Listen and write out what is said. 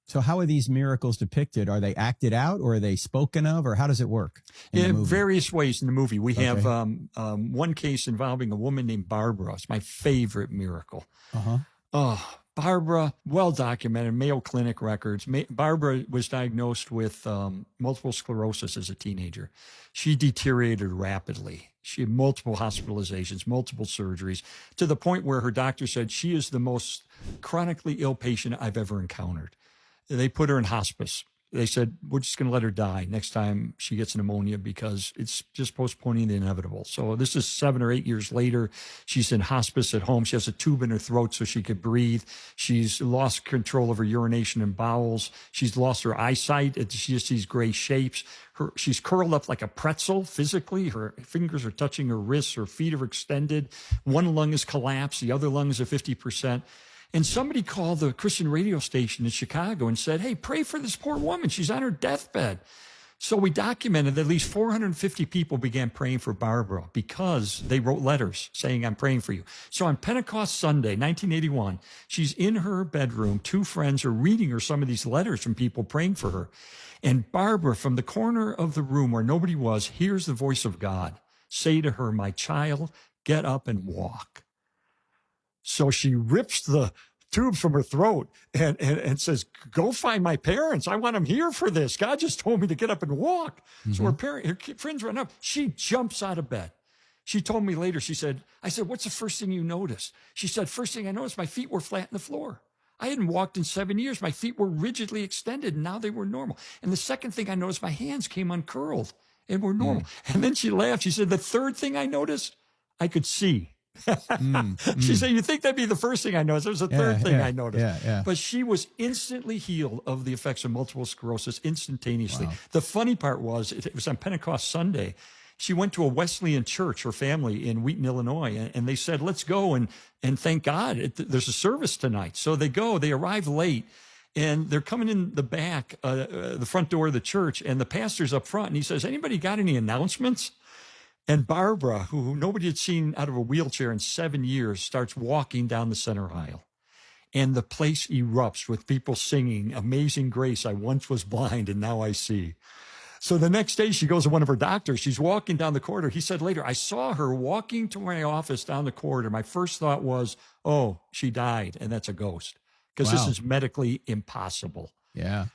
So how are these miracles depicted? Are they acted out or are they spoken of, or how does it work in various ways in the movie? We have Okay. one case involving a woman named Barbara. It's my favorite miracle. Uh-huh. Oh, Barbara, well documented, Mayo Clinic records. Barbara was diagnosed with multiple sclerosis as a teenager. She deteriorated rapidly. She had multiple hospitalizations, multiple surgeries, to the point where her doctor said she is the most chronically ill patient I've ever encountered. They put her in hospice. They said, we're just going to let her die next time she gets pneumonia because it's just postponing the inevitable. So this is 7 or 8 years later. She's in hospice at home. She has a tube in her throat so she could breathe. She's lost control of her urination and bowels. She's lost her eyesight. She just sees gray shapes. She's curled up like a pretzel physically. Her fingers are touching her wrists. Her feet are extended. One lung is collapsed. The other lung is at 50%. And somebody called the Christian radio station in Chicago and said, hey, pray for this poor woman. She's on her deathbed. So we documented that at least 450 people began praying for Barbara because they wrote letters saying, I'm praying for you. So on Pentecost Sunday, 1981, she's in her bedroom. 2 friends are reading her some of these letters from people praying for her. And Barbara, from the corner of the room where nobody was, hears the voice of God say to her, my child, get up and walk. So she rips the tubes from her throat and says, go find my parents. I want them here for this. God just told me to get up and walk. Mm-hmm. So her friends run up. She jumps out of bed. She told me later, I said, what's the first thing you noticed? She said, first thing I noticed, my feet were flat in the floor. I hadn't walked in 7 years. My feet were rigidly extended, and now they were normal. And the second thing I noticed, my hands came uncurled and were normal. And then she laughed. She said, the third thing I noticed, I could see. She said, you think that'd be the first thing I noticed? It was the third thing I noticed. But she was instantly healed of the effects of multiple sclerosis instantaneously. Wow. The funny part was, it was on Pentecost Sunday. She went to a Wesleyan church, her family, in Wheaton, Illinois, and they said, let's go and thank God. There's a service tonight. So they go. They arrive late. And they're coming in the back, the front door of the church, and the pastor's up front, and he says, anybody got any announcements? And Barbara, who nobody had seen out of a wheelchair in 7 years, starts walking down the center aisle. And the place erupts with people singing, Amazing Grace, I once was blind and now I see. So the next day she goes to one of her doctors. She's walking down the corridor. He said later, I saw her walking to my office down the corridor. My first thought was, oh, she died and that's a ghost. Because this is medically impossible. Yeah.